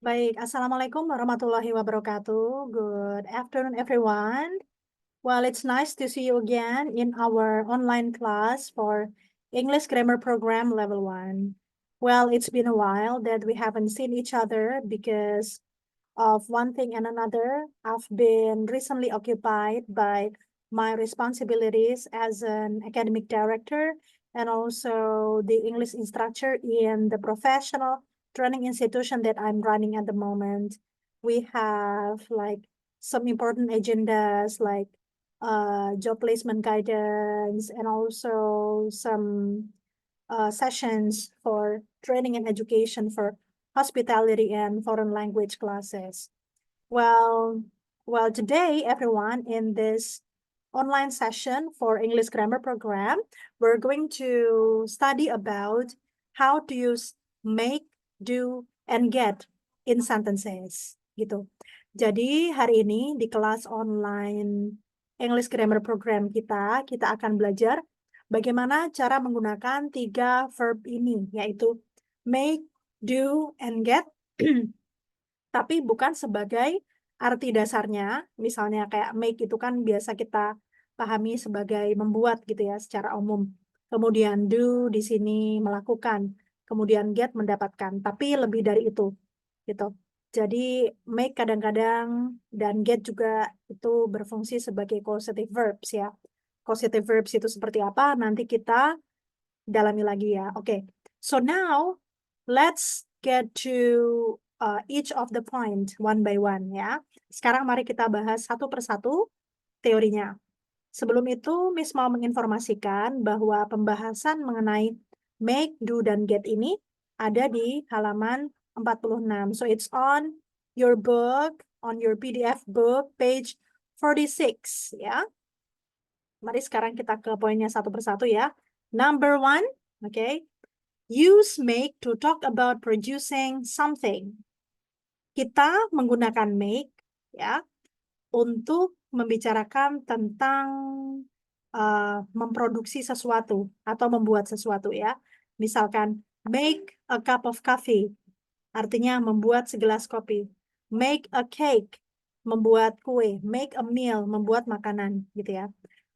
Baik, Assalamualaikum warahmatullahi wabarakatuh. Good afternoon, everyone. Well, it's nice to see you again in our online class for English Grammar Program Level 1. Well, it's been a while that we haven't seen each other because of one thing and another. I've been recently occupied by my responsibilities as an academic director and also the English instructor in the professional training institution that I'm running at the moment. We have like some important agendas like job placement guidance and also some sessions for training and education for hospitality and foreign language classes. Well, well, today, everyone, in this online session for English Grammar Program, we're going to study about how to use make, do, and get in sentences, gitu. Jadi, hari ini di kelas online English Grammar Program kita akan belajar bagaimana cara menggunakan tiga verb ini, yaitu make, do, and get, tapi bukan sebagai arti dasarnya. Misalnya kayak make itu kan biasa kita pahami sebagai membuat gitu ya secara umum. Kemudian do di sini melakukan, kemudian get mendapatkan, tapi lebih dari itu gitu. Jadi make kadang-kadang dan get juga itu berfungsi sebagai causative verbs ya. Causative verbs itu seperti apa? Nanti kita dalami lagi ya. Oke. So now let's get to each of the point one by one ya. Sekarang mari kita bahas satu persatu teorinya. Sebelum itu, Miss mau menginformasikan bahwa pembahasan mengenai make, do, dan get ini ada di halaman 46. So it's on your book, on your PDF book, page 46 ya. Mari sekarang kita ke poinnya satu persatu ya. Number one, okay. Use make to talk about producing something. Kita menggunakan make ya untuk membicarakan tentang memproduksi sesuatu atau membuat sesuatu ya. Misalkan make a cup of coffee, artinya membuat segelas kopi. Make a cake, membuat kue. Make a meal, membuat makanan gitu ya.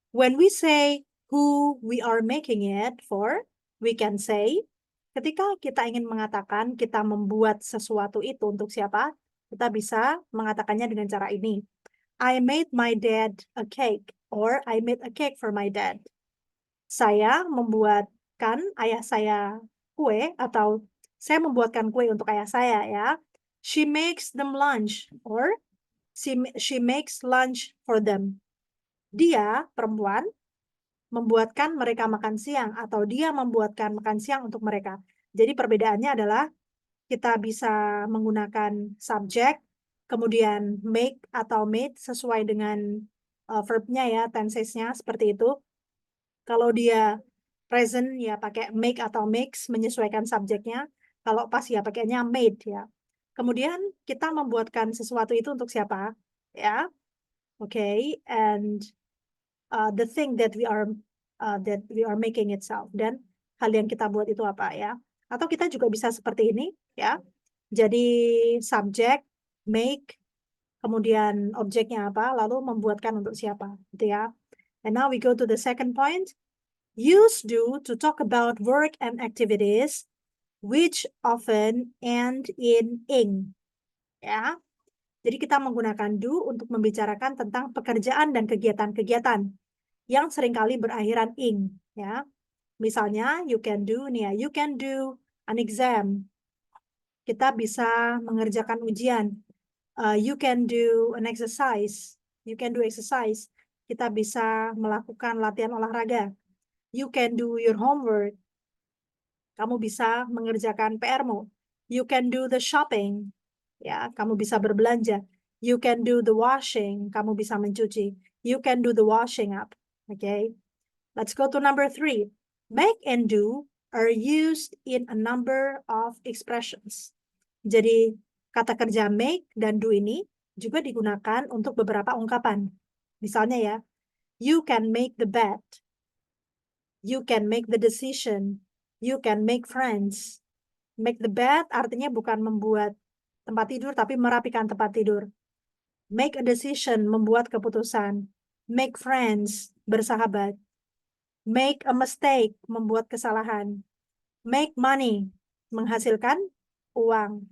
When we say who we are making it for, we can say, ketika kita ingin mengatakan kita membuat sesuatu itu untuk siapa, kita bisa mengatakannya dengan cara ini. I made my dad a cake, or I made a cake for my dad. Saya membuatkan ayah saya kue, atau saya membuatkan kue untuk ayah saya ya. She makes them lunch, or she makes lunch for them. Dia, perempuan, membuatkan mereka makan siang atau dia membuatkan makan siang untuk mereka. Jadi perbedaannya adalah kita bisa menggunakan subjek, kemudian make atau made sesuai dengan verbnya ya, tensesnya seperti itu. Kalau dia present ya pakai make atau makes menyesuaikan subjeknya. Kalau pas ya pakainya made ya. Kemudian kita membuatkan sesuatu itu untuk siapa? Ya. Okay, and the thing that we are making itself, dan hal yang kita buat itu apa ya, atau kita juga bisa seperti ini ya, jadi subjek make, kemudian objeknya apa, lalu membuatkan untuk siapa gitu ya. And now we go to the second point. Use do to talk about work and activities which often end in ing ya. Jadi kita menggunakan do untuk membicarakan tentang pekerjaan dan kegiatan-kegiatan yang seringkali berakhiran ing ya. Misalnya you can do nih ya, you can do an exam. Kita bisa mengerjakan ujian. You can do an exercise. You can do exercise. Kita bisa melakukan latihan olahraga. You can do your homework. Kamu bisa mengerjakan PR-mu. You can do the shopping. Ya, kamu bisa berbelanja. You can do the washing. Kamu bisa mencuci. You can do the washing up. Okay. Let's go to number 3. Make and do are used in a number of expressions. Jadi, kata kerja make dan do ini juga digunakan untuk beberapa ungkapan. Misalnya ya, you can make the bed. You can make the decision. You can make friends. Make the bed artinya bukan membuat tempat tidur, tapi merapikan tempat tidur. Make a decision, membuat keputusan. Make friends, bersahabat. Make a mistake, membuat kesalahan. Make money, menghasilkan uang.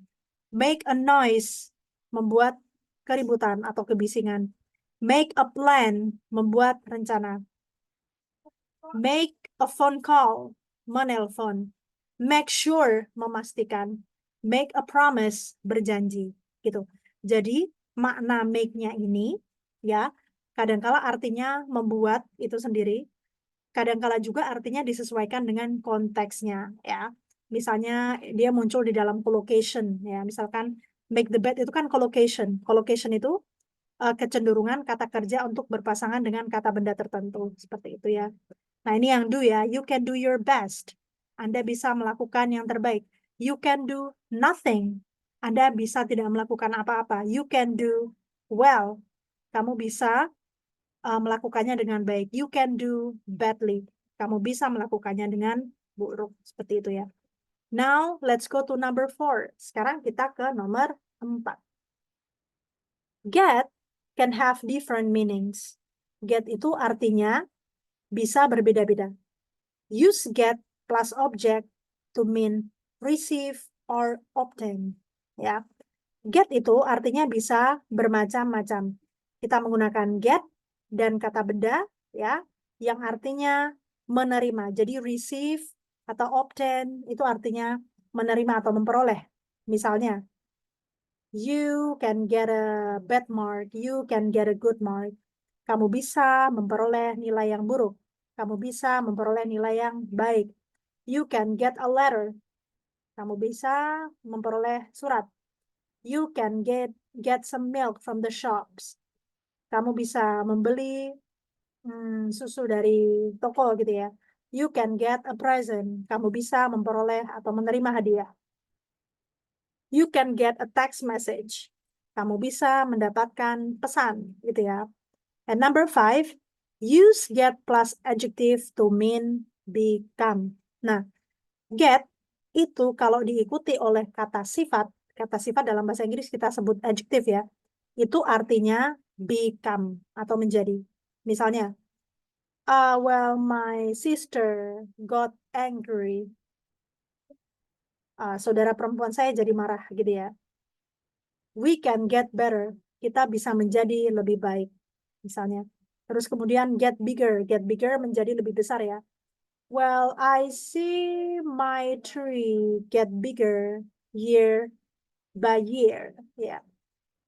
Make a noise, membuat keributan atau kebisingan. Make a plan, membuat rencana. Make a phone call, menelpon. Make sure, memastikan. Make a promise, berjanji. Gitu. Jadi, makna make-nya ini, ya, kadangkala artinya membuat itu sendiri, kadangkala juga artinya disesuaikan dengan konteksnya, ya. Misalnya dia muncul di dalam collocation, ya. Misalkan make the bed itu kan collocation. Collocation itu kecenderungan kata kerja untuk berpasangan dengan kata benda tertentu, seperti itu ya. Nah, ini yang do ya. You can do your best. Anda bisa melakukan yang terbaik. You can do nothing. Anda bisa tidak melakukan apa-apa. You can do well. Kamu bisa melakukannya dengan baik. You can do badly. Kamu bisa melakukannya dengan buruk. Seperti itu ya. Now, let's go to number 4. Sekarang kita ke nomor 4. Get can have different meanings. Get itu artinya bisa berbeda-beda. Use get plus object to mean receive or obtain. Ya, get itu artinya bisa bermacam-macam. Kita menggunakan get dan kata benda, ya, yang artinya menerima. Jadi receive atau obtain itu artinya menerima atau memperoleh. Misalnya, you can get a bad mark, you can get a good mark. Kamu bisa memperoleh nilai yang buruk. Kamu bisa memperoleh nilai yang baik. You can get a letter. Kamu bisa memperoleh surat. You can get some milk from the shops. Kamu bisa membeli susu dari toko gitu ya. You can get a present. Kamu bisa memperoleh atau menerima hadiah. You can get a text message. Kamu bisa mendapatkan pesan gitu ya. And number 5, use get plus adjective to mean become. Nah, get itu kalau diikuti oleh kata sifat dalam bahasa Inggris kita sebut adjective ya, itu artinya become atau menjadi. Misalnya, well, my sister got angry. Saudara perempuan saya jadi marah gitu ya. We can get better. Kita bisa menjadi lebih baik. Misalnya. Terus kemudian get bigger menjadi lebih besar ya. Well, I see my tree get bigger year by year. Ya,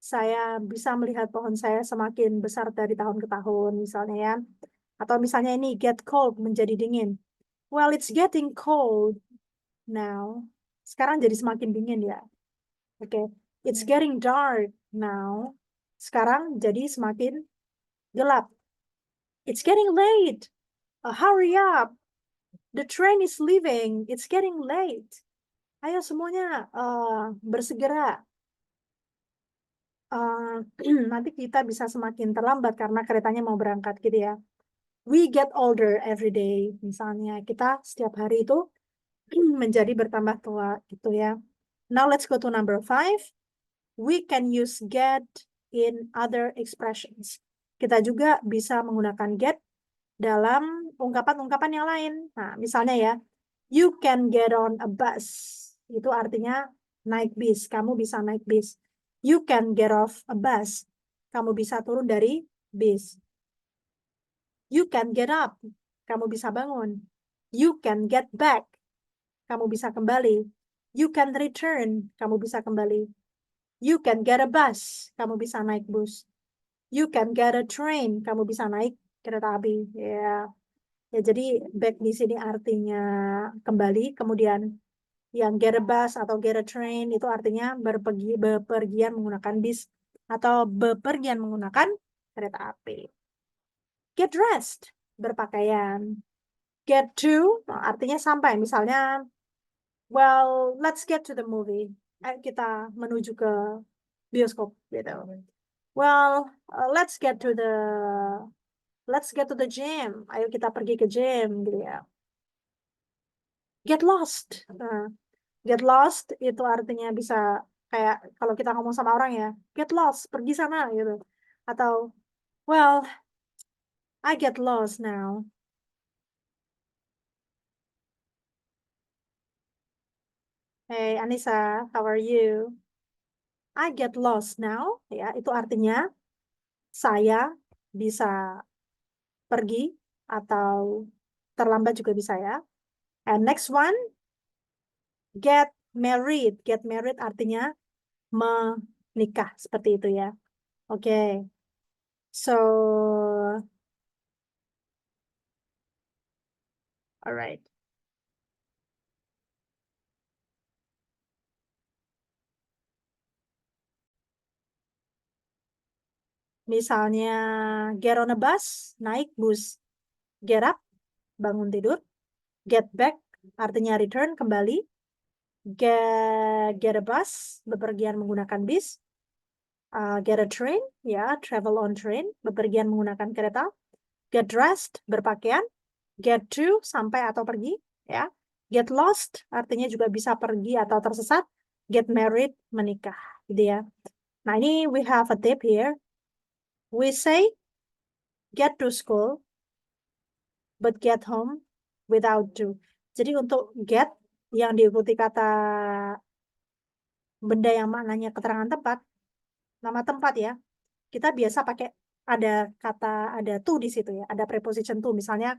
saya bisa melihat pohon saya semakin besar dari tahun ke tahun, misalnya ya. Atau misalnya ini get cold menjadi dingin. Well, it's getting cold now. Sekarang jadi semakin dingin ya. Oke, it's getting dark now. Sekarang jadi semakin gelap. It's getting late. Hurry up. The train is leaving. It's getting late. Ayo semuanya bersegera. Nanti kita bisa semakin terlambat karena keretanya mau berangkat gitu ya. We get older every day. Misalnya kita setiap hari itu menjadi bertambah tua gitu ya. Now let's go to number 5. We can use get in other expressions. Kita juga bisa menggunakan get dalam ungkapan-ungkapan yang lain. Nah, misalnya ya, you can get on a bus. Itu artinya naik bis. Kamu bisa naik bis. You can get off a bus. Kamu bisa turun dari bis. You can get up. Kamu bisa bangun. You can get back. Kamu bisa kembali. You can return. Kamu bisa kembali. You can get a bus. Kamu bisa naik bus. You can get a train. Kamu bisa naik kereta api. Ya, ya jadi back di sini artinya kembali. Kemudian yang get a bus atau get a train itu artinya bepergian menggunakan bis atau bepergian menggunakan kereta api. Get dressed, berpakaian. Get to, artinya sampai. Misalnya, well, let's get to the movie. Ayo kita menuju ke bioskop gitu. Well, let's get to the gym. Ayo kita pergi ke gym gitu ya. Get lost. Get lost itu artinya bisa Kayak kalau kita ngomong sama orang ya, get lost, pergi sana gitu. Atau, well, I get lost now. Hey Anissa, how are you? I get lost now. Ya, itu artinya saya bisa pergi atau terlambat juga bisa ya. And next one, get married. Get married artinya menikah seperti itu ya. Oke. So, alright. Misalnya get on a bus, naik bus. Get up, bangun tidur. Get back artinya return, kembali. Get a bus, bepergian menggunakan bis. Get a train, ya, travel on train, bepergian menggunakan kereta. Get dressed, berpakaian. Get to, sampai atau pergi, ya. Get lost, artinya juga bisa pergi atau tersesat. Get married, menikah, gitu ya. Nah, ini we have a tip here. We say get to school, but get home without to. Jadi untuk get yang diikuti kata benda yang maknanya keterangan tempat, nama tempat ya, kita biasa pakai ada to di situ ya, ada preposition to. Misalnya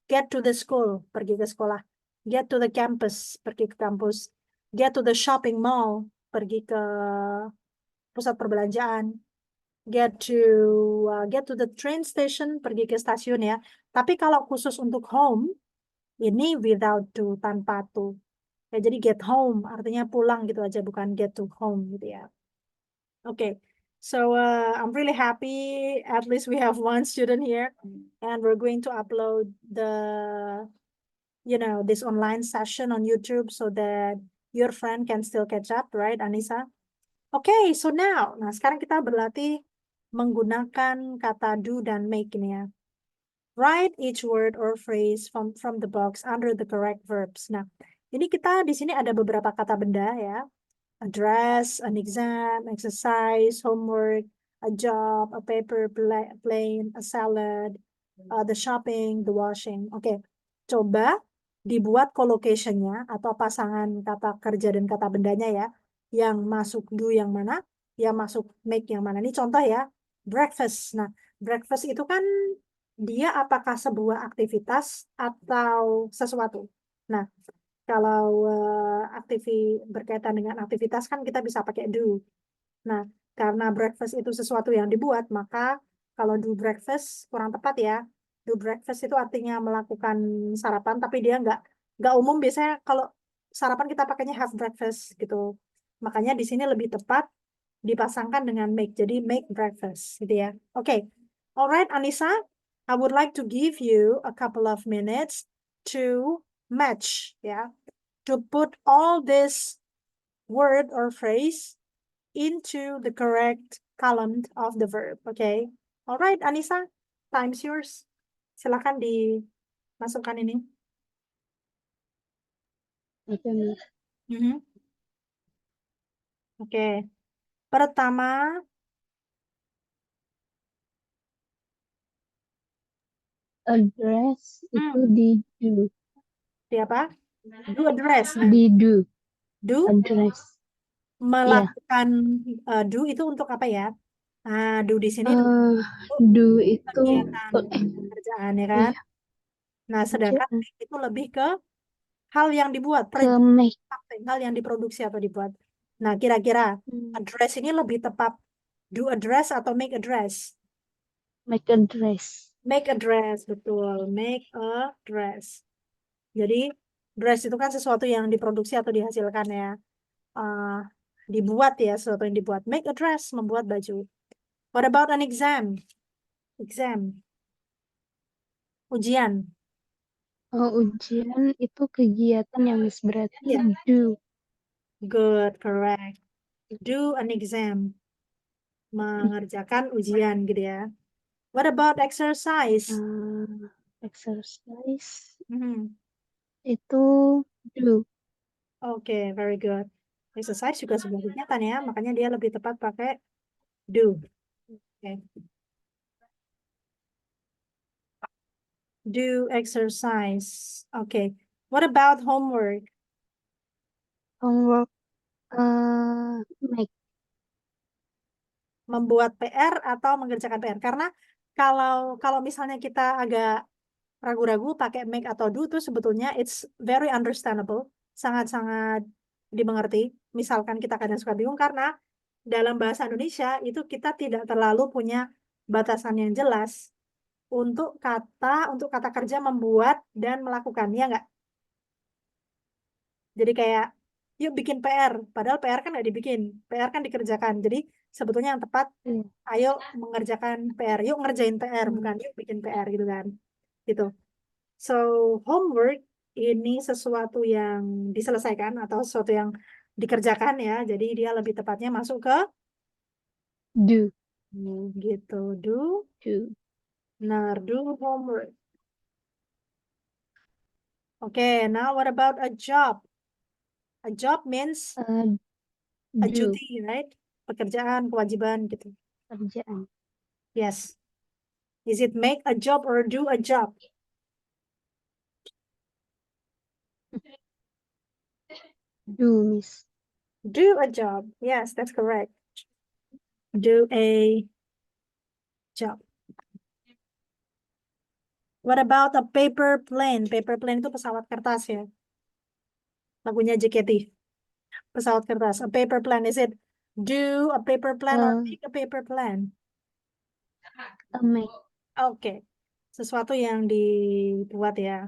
get to the school, pergi ke sekolah. Get to the campus, pergi ke kampus. Get to the shopping mall, pergi ke pusat perbelanjaan. Get to the train station, pergi ke stasiun ya. Tapi kalau khusus untuk home, ini without to, tanpa to. Ya, jadi get home artinya pulang gitu aja, bukan get to home gitu ya. Okay, so I'm really happy. At least we have one student here, and we're going to upload this online session on YouTube so that your friend can still catch up, right, Anissa? Okay, so now, nah sekarang kita berlatih menggunakan kata do dan make ini ya. Write each word or phrase from the box under the correct verbs. Nah, ini kita di sini ada beberapa kata benda ya. A dress, an exam, exercise, homework, a job, a paper plane, a salad, the shopping, the washing. Oke, coba dibuat collocation-nya atau pasangan kata kerja dan kata bendanya ya. Yang masuk do yang mana, yang masuk make yang mana. Ini contoh ya, breakfast. Nah, breakfast itu kan dia apakah sebuah aktivitas atau sesuatu. Nah, kalau berkaitan dengan aktivitas kan kita bisa pakai do. Nah, karena breakfast itu sesuatu yang dibuat, maka kalau do breakfast kurang tepat ya. Do breakfast itu artinya melakukan sarapan, tapi dia nggak umum. Biasanya kalau sarapan kita pakainya have breakfast gitu. Makanya di sini lebih tepat dipasangkan dengan make. Jadi make breakfast gitu ya. Oke. Alright, Anissa, I would like to give you a couple of minutes to match ya. To put all this word or phrase into the correct column of the verb. Okay. Alright, Anissa, time's yours. Silakan dimasukkan ini. Oke, Miss. Mhm. Oke. Pertama, Address itu di do. di apa? Do address. Nah, Di do. do Address. melakukan do itu untuk apa ya? Do di sini untuk Do itu kegiatan pekerjaan ya kan? iya, Nah, sedangkan kerjaan. make itu lebih ke hal yang dibuat, Ke make. hal yang diproduksi atau dibuat. Nah, kira-kira address ini lebih tepat do address atau make address? Make address. Make address, betul. Make a dress. Jadi, dress itu kan sesuatu yang diproduksi atau dihasilkan ya. Dibuat ya, sesuatu yang dibuat. Make a dress, membuat baju. What about an exam? Exam. Ujian. Ujian itu kegiatan yang Miss berarti Iya. do. Good, correct. Do an exam. Mengerjakan ujian gitu ya. What about exercise? Exercise Mhm. itu do. Okay, very good. Exercise juga sebuah kegiatan ya, makanya dia lebih tepat pakai do. Oke. Do exercise. Oke. What about homework? Homework. Make. Membuat PR atau mengerjakan PR? Karena kalau misalnya kita agak ragu-ragu pakai make atau do tuh sebetulnya it's very understandable, sangat-sangat dimengerti. Misalkan kita kadang suka bingung karena dalam bahasa Indonesia itu kita tidak terlalu punya batasan yang jelas untuk kata kerja membuat dan melakukan, ya nggak? Jadi kayak yuk bikin PR, padahal PR kan nggak dibikin, PR kan dikerjakan. Jadi sebetulnya yang tepat Iya. ayo mengerjakan PR, yuk ngerjain PR, bukan Hmm. yuk bikin PR gitu kan. Gitu. So, homework ini sesuatu yang diselesaikan atau sesuatu yang dikerjakan ya. Jadi dia lebih tepatnya masuk ke Do. gitu. Do, Do. do homework. Okay, now what about a job? A job means a Do. duty, right? Pekerjaan, kewajiban gitu. Kerjaan. Yes. Is it make a job or do a job? Do, Miss. Do a job. Yes, that's correct. Do a job. What about a paper plane? Paper plane itu pesawat kertas ya. Lagunya JKT. Pesawat kertas. A paper plane. Is it do a paper plane or Uh, make a paper plane? Make. Oke. Sesuatu yang dibuat ya.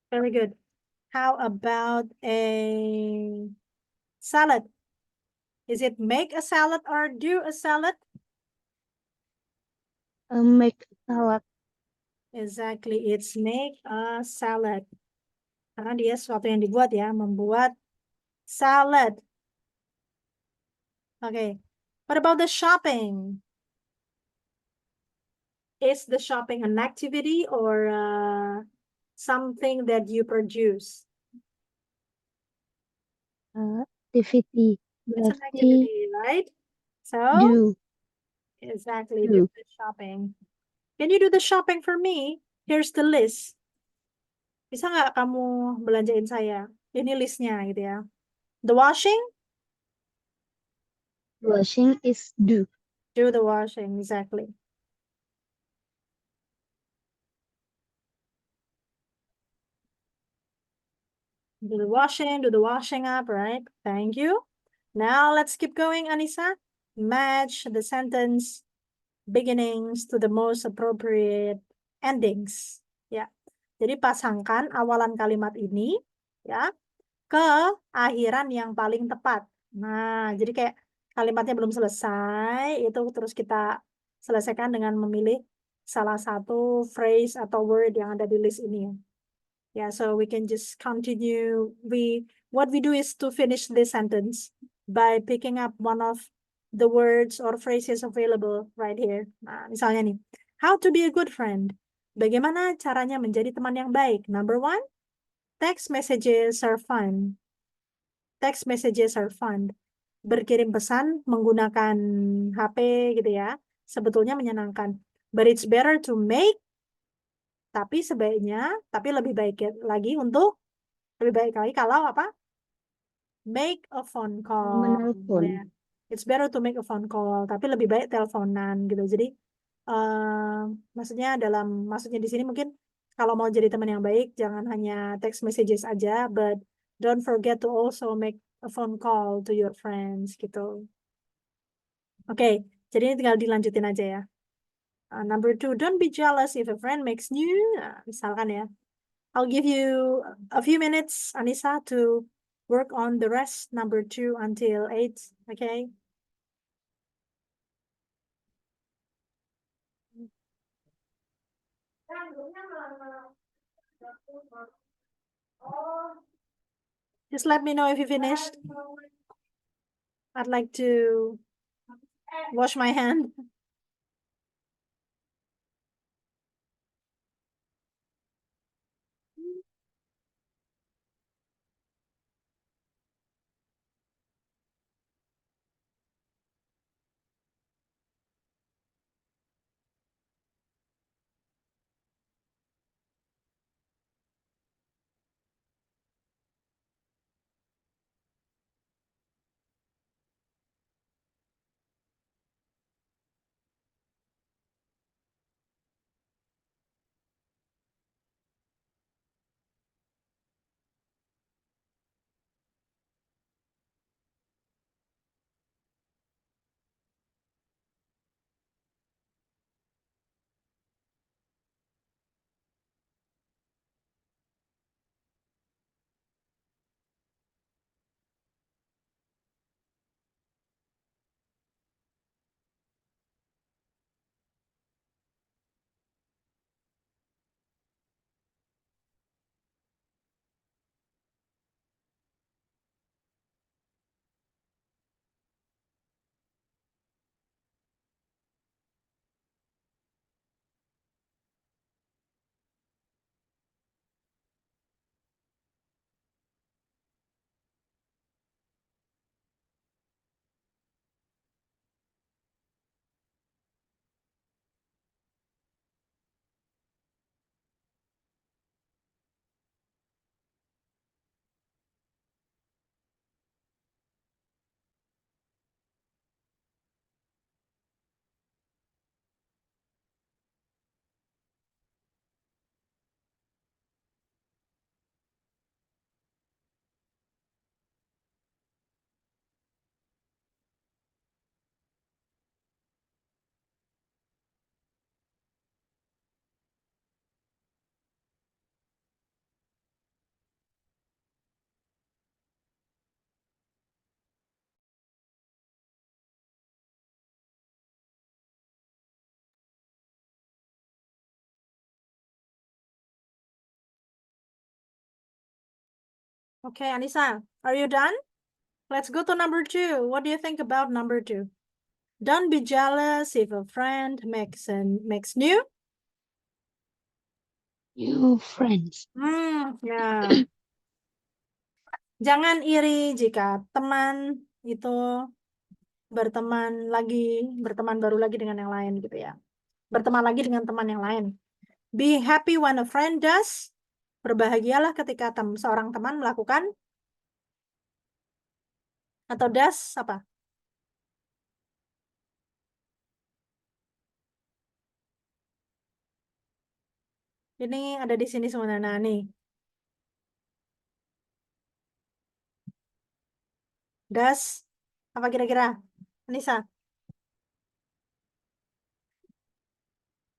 Very good. How about a salad? Is it make a salad or do a salad? Make salad. Exactly. It's make a salad. Karena dia sesuatu yang dibuat ya. Membuat salad. Okay. What about the shopping? Is the shopping an activity or something that you produce? Activity. It's an Berarti activity, right? So, do. exactly, do Do. the shopping. Can you do the shopping for me? Here's the list. Bisa nggak kamu belanjain saya? Ini listnya gitu ya. The washing? Washing is do. Do the washing, exactly. Do the washing up, right? Thank you. Now let's keep going, Anissa. Match the sentence beginnings to the most appropriate endings. Ya. Jadi pasangkan awalan kalimat ini ya ke akhiran yang paling tepat. Nah, jadi kayak kalimatnya belum selesai, itu terus kita selesaikan dengan memilih salah satu phrase atau word yang ada di list ini. Yeah, so we can just continue. What we do is to finish this sentence by picking up one of the words or phrases available right here. Nah, misalnya nih, how to be a good friend. Bagaimana caranya menjadi teman yang baik? Number one, text messages are fun. Text messages are fun. Berkirim pesan menggunakan HP gitu ya, sebetulnya menyenangkan. But it's better to make, tapi lebih baik lagi lebih baik lagi kalau apa? Make a phone call. Menelpon. Ya. It's better to make a phone call, tapi lebih baik teleponan gitu. Jadi maksudnya di sini mungkin kalau mau jadi teman yang baik jangan hanya text messages aja, but don't forget to also make a phone call to your friends gitu. Oke, jadi ini tinggal dilanjutin aja ya. Number two, don't be jealous if a friend makes new. Misalkan ya, I'll give you a few minutes, Anissa, to work on the rest, number 2 until 8, okay? Just let me know if you finished. I'd like to wash my hand. Okay, Anissa, are you done? Let's go to number 2. What do you think about number 2? Don't be jealous if a friend makes new. New friends. Ya. Jangan iri jika teman itu berteman baru lagi dengan yang lain gitu ya. Berteman lagi dengan teman yang lain. Be happy when a friend does. Berbahagialah ketika seorang teman melakukan atau does apa? Ini ada di sini sebenarnya. Nah, nih. Does apa kira-kira? Anissa,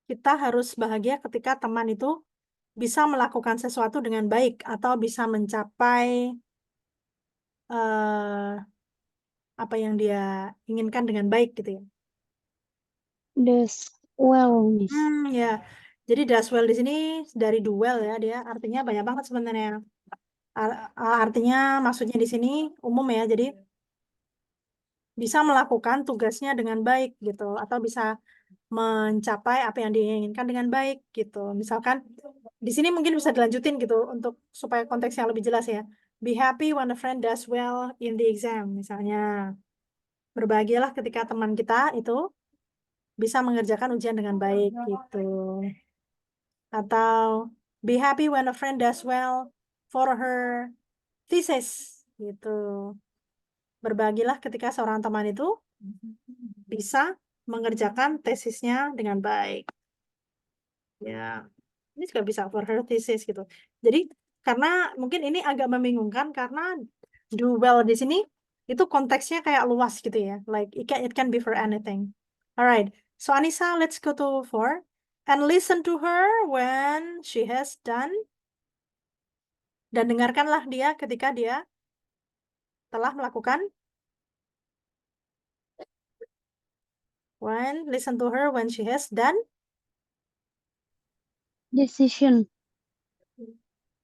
kita harus bahagia ketika teman itu bisa melakukan sesuatu dengan baik atau bisa mencapai eh, apa yang dia inginkan dengan baik gitu ya. Does well, Miss. Ya. Jadi does well di sini dari do well ya, dia artinya banyak banget sebenarnya. Artinya maksudnya di sini umum ya. Jadi bisa melakukan tugasnya dengan baik gitu atau bisa mencapai apa yang diinginkan dengan baik gitu. Misalkan di sini mungkin bisa dilanjutin gitu untuk supaya konteksnya lebih jelas ya. Be happy when a friend does well in the exam misalnya. Berbahagialah ketika teman kita itu bisa mengerjakan ujian dengan baik gitu. Atau be happy when a friend does well for her thesis gitu. Berbahagialah ketika seorang teman itu bisa mengerjakan tesisnya dengan baik. Ya, ini juga bisa for her thesis gitu. Jadi karena mungkin ini agak membingungkan karena do well di sini itu konteksnya kayak luas gitu ya. Like it can be for anything. Alright, so Anissa, let's go to 4 and listen to her when she has done dan dengarkanlah dia ketika dia telah melakukan listen to her when she has done. Decision.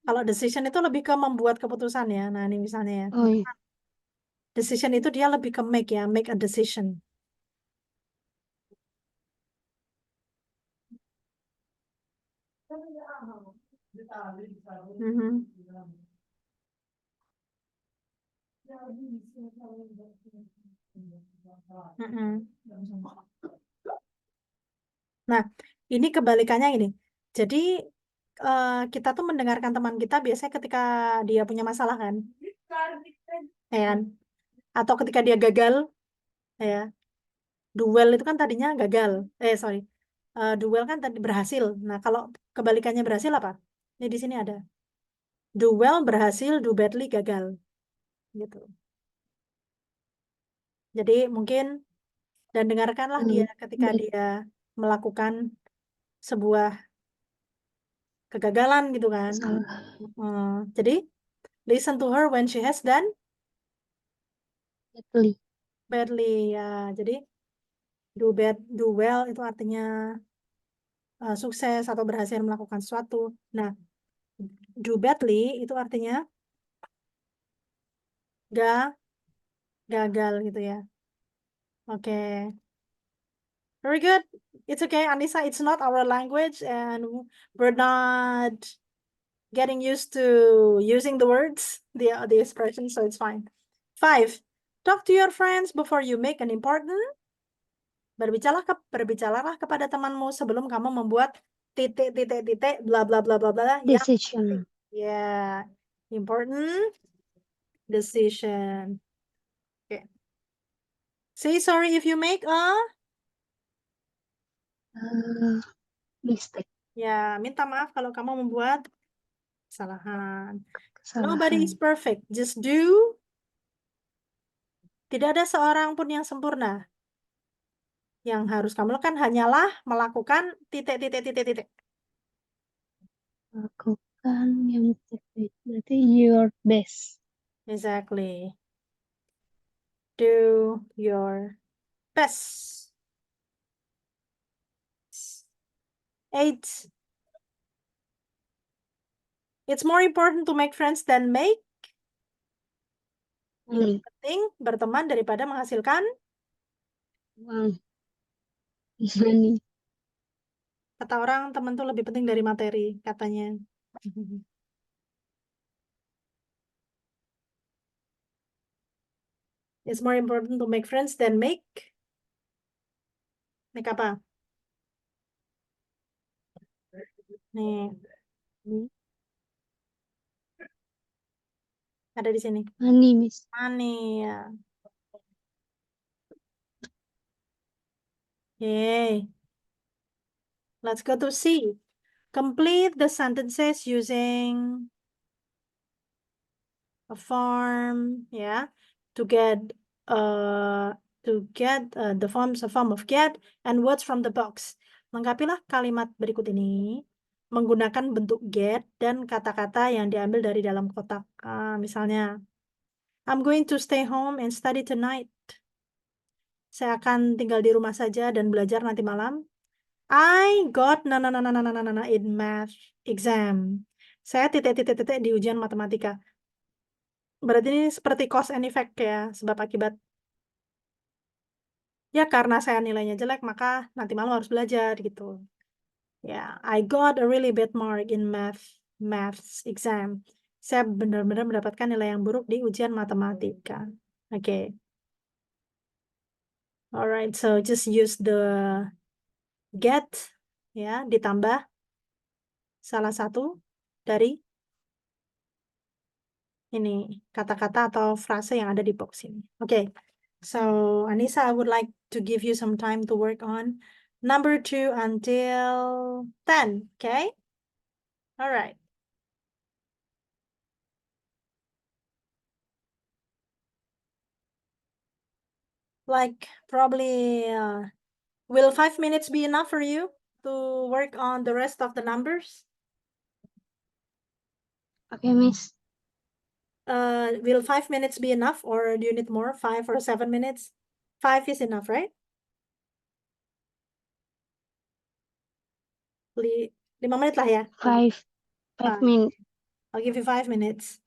Kalau decision itu lebih ke membuat keputusan ya. Nah, ini misalnya ya. Oh iya. Decision itu dia lebih ke make ya, make a decision. Mhm. Mm-mm. Nah, ini kebalikannya ini. Jadi kita tuh mendengarkan teman kita biasanya ketika dia punya masalah kan, ya kan? Atau ketika dia gagal, ya. Duel itu kan tadinya gagal. Sorry. Duel kan tadi berhasil. Nah, kalau kebalikannya berhasil apa? Ini di sini ada. Do well berhasil, do badly gagal. Gitu. Jadi mungkin dan dengarkanlah dia ketika Baik. dia melakukan sebuah kegagalan gitu kan. Salah. Jadi listen to her when she has done Badly. badly ya. Jadi do well itu artinya sukses atau berhasil melakukan sesuatu. Nah, do badly itu artinya gagal gitu ya. Oke. Very good. It's okay, Anissa. It's not our language and we're not getting used to using the words, the expressions, so it's fine. 5. Talk to your friends before you make an important. Berbicaralah kepada temanmu sebelum kamu membuat titik bla bla bla bla bla yang Decision. yeah, important decision. Okay. Say sorry if you make a Mistake. ya, minta maaf kalau kamu membuat kesalahan. Nobody is Kesalahan. perfect. Just do. Tidak ada seorang pun yang sempurna. Yang harus kamu lakukan hanyalah melakukan titik. Lakukan yang terbaik. Berarti your best. Exactly. Do your best. 8. It's more important to make friends than make. Lebih Money. penting berteman daripada menghasilkan. Uang. Money. Kata orang, teman tuh lebih penting dari materi, katanya. It's more important to make friends than make apa? Nih, Hmm. ada di sini. Money, Miss. Money, ya. Yay. Let's go to C. Complete the sentences using a form, ya, to get uh the forms a form of get and words from the box. Lengkapilah kalimat berikut ini menggunakan bentuk get dan kata-kata yang diambil dari dalam kotak. Misalnya, I'm going to stay home and study tonight. Saya akan tinggal di rumah saja dan belajar nanti malam. I got in math exam. Saya titik-titik-titik di ujian matematika. Berarti ini seperti cause and effect ya, sebab akibat. Ya karena saya nilainya jelek, maka nanti malam harus belajar gitu. Ya, I got a really bad mark in maths exam. Saya benar-benar mendapatkan nilai yang buruk di ujian matematika. Oke. Alright, so just use the get ya ditambah salah satu dari ini kata-kata atau frase yang ada di box ini. Oke. So, Anissa, I would like to give you some time to work on number 2 until 10. Okay? All right. Like probably will 5 minutes be enough for you to work on the rest of the numbers? Oke, Miss. Will 5 minutes be enough or do you need more? 5 or 7 minutes? 5 is enough, right? 5 menit lah ya. Five. Fine. 5 minutes. I'll give you 5 minutes.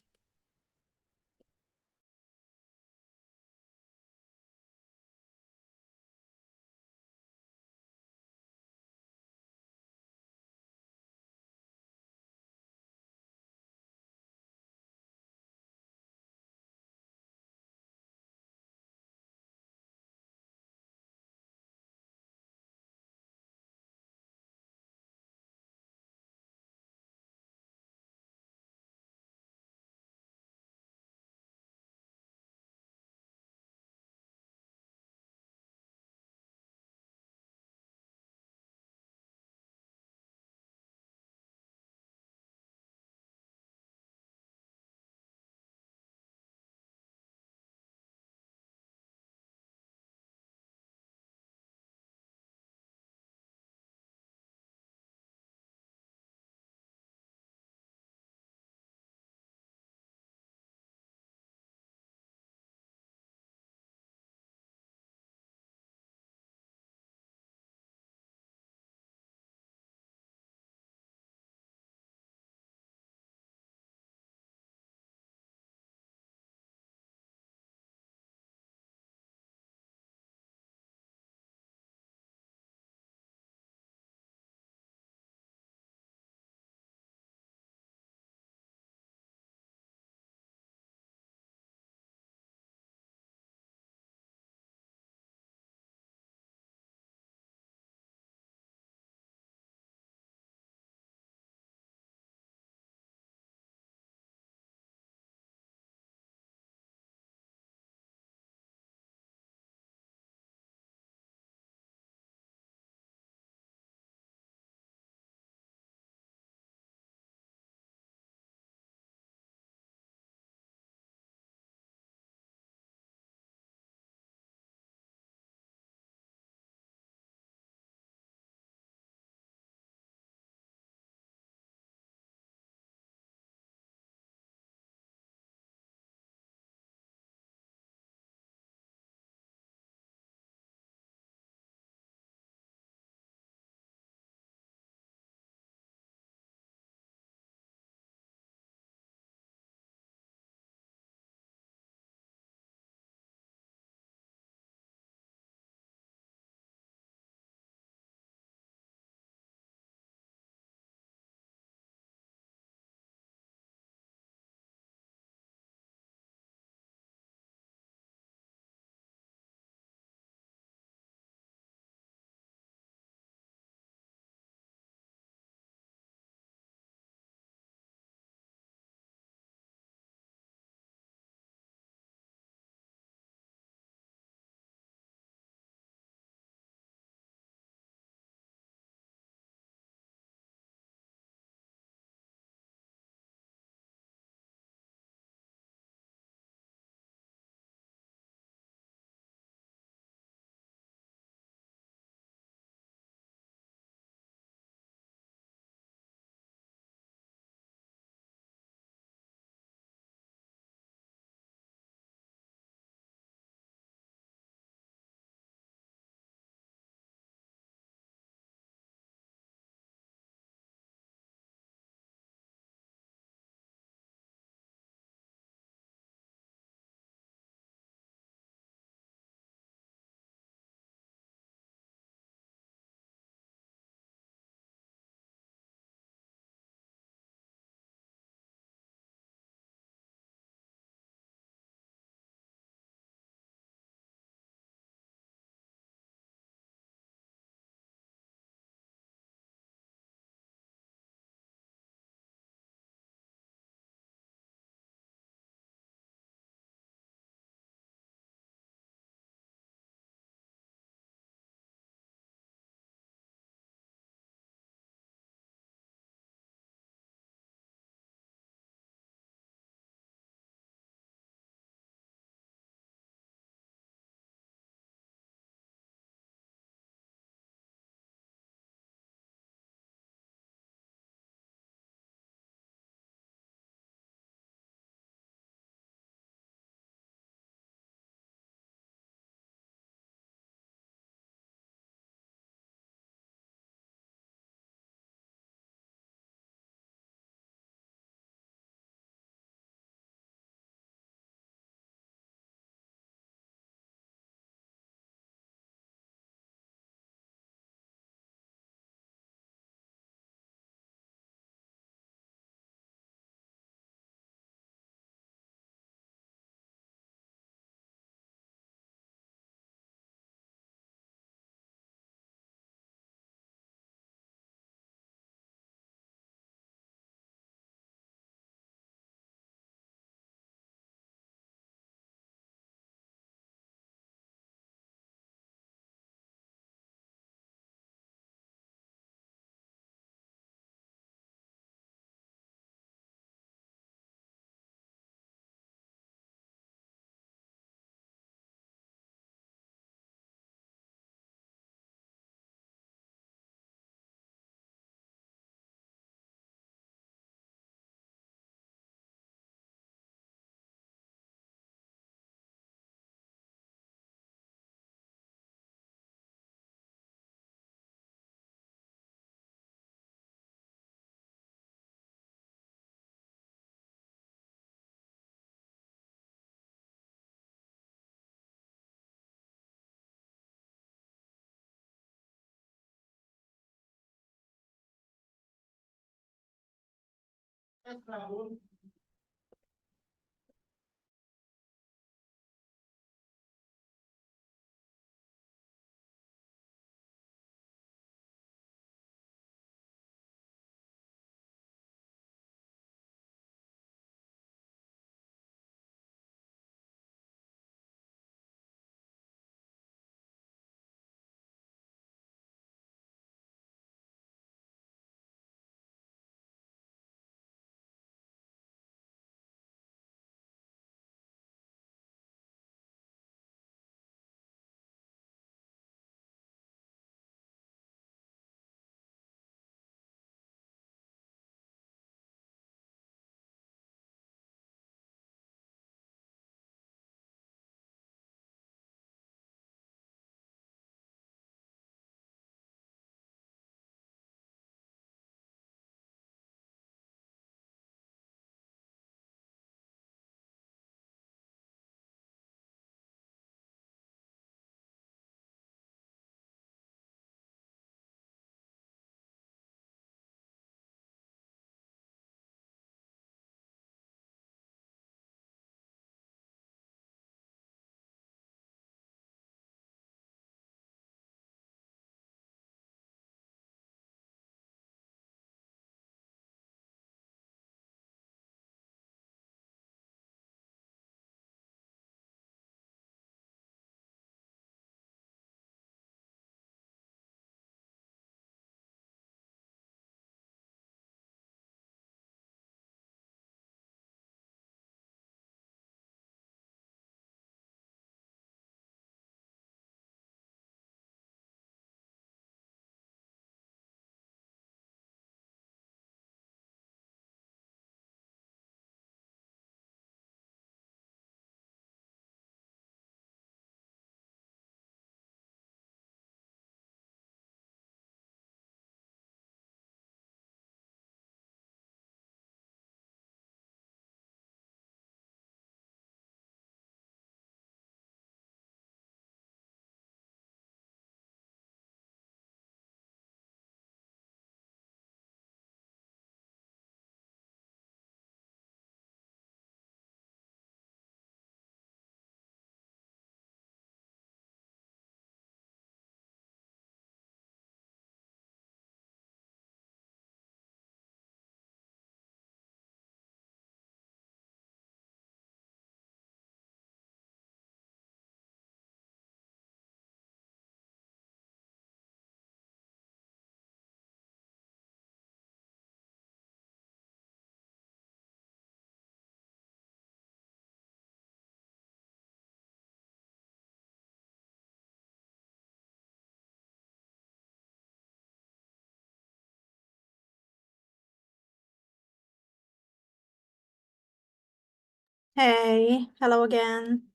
Hey, hello again.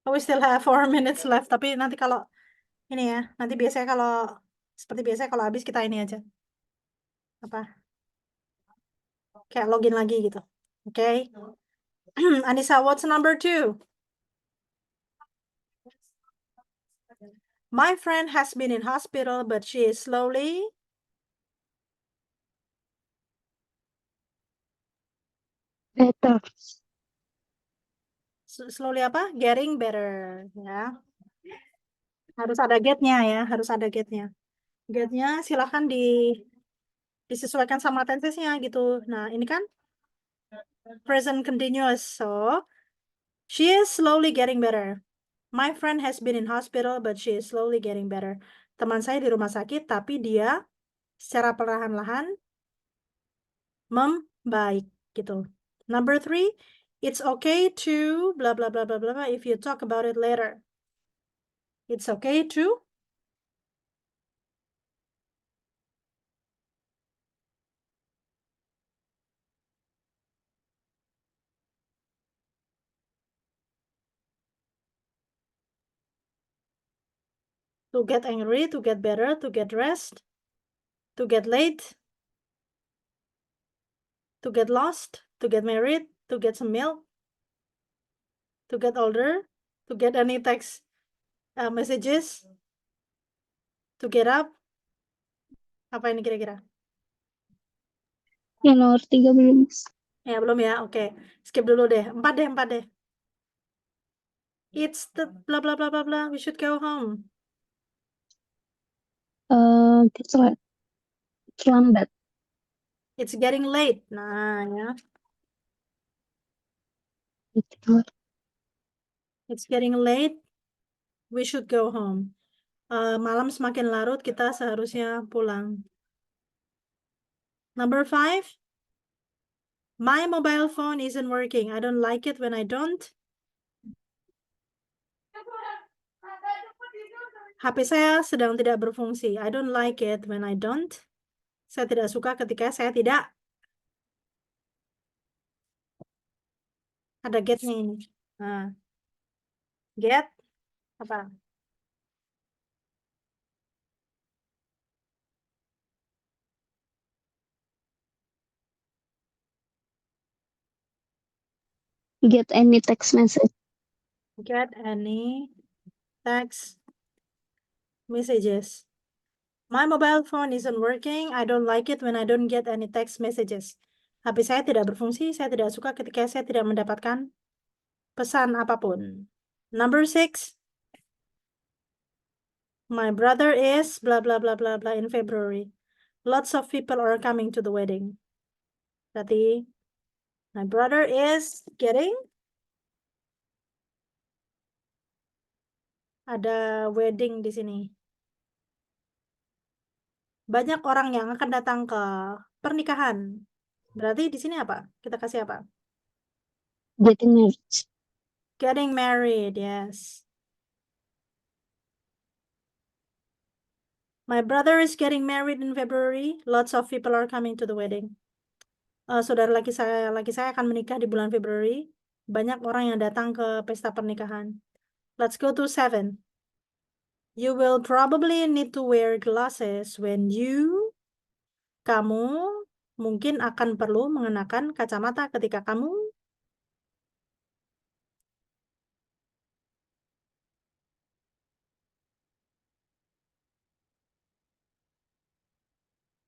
We still have 4 minutes left, tapi nanti kalau ini ya, nanti biasanya kalau seperti biasa kalau habis kita ini aja, apa kayak login lagi gitu. Oke. Anissa, what's number 2? My friend has been in hospital, but she is slowly. Better. Slowly apa? Getting better, ya. Harus ada get-nya ya, harus ada get-nya. Get-nya silahkan disesuaikan sama tensesnya gitu. Nah, ini kan present continuous, so she is slowly getting better. My friend has been in hospital, but she is slowly getting better. Teman saya di rumah sakit, tapi dia secara perlahan-lahan membaik gitu. Number 3, it's okay to blah blah blah blah blah blah if you talk about it later. It's okay to get angry, to get better, to get rest, to get late, to get lost, to get married, to get some milk, to get older, to get any text messages, to get up. Apa ini kira-kira? Yang nomor 3 belum. Ya, belum ya. Oke. Skip dulu deh. 4 deh. It's the blah blah blah blah blah. We should go home. Terlambat. It's getting late. Nah, ya. It's getting late. We should go home. Malam semakin larut, kita seharusnya pulang. Number 5. My mobile phone isn't working. I don't like it when I don't. HP saya sedang tidak berfungsi. I don't like it when I don't. Saya tidak suka ketika saya tidak. Ada get nih ini. Nah, get apa? Get any text message. Get any text messages. My mobile phone isn't working. I don't like it when I don't get any text messages. HP saya tidak berfungsi. Saya tidak suka ketika saya tidak mendapatkan pesan apapun. Number 6. My brother is blah blah blah blah blah in February. Lots of people are coming to the wedding. Berarti my brother is getting, ada wedding di sini. Banyak orang yang akan datang ke pernikahan. Berarti di sini apa? Kita kasih apa? Getting married. Getting married, yes. My brother is getting married in February. Lots of people are coming to the wedding. Saudara laki saya akan menikah di bulan Februari. Banyak orang yang datang ke pesta pernikahan. Let's go to 7. You will probably need to wear glasses when kamu mungkin akan perlu mengenakan kacamata ketika kamu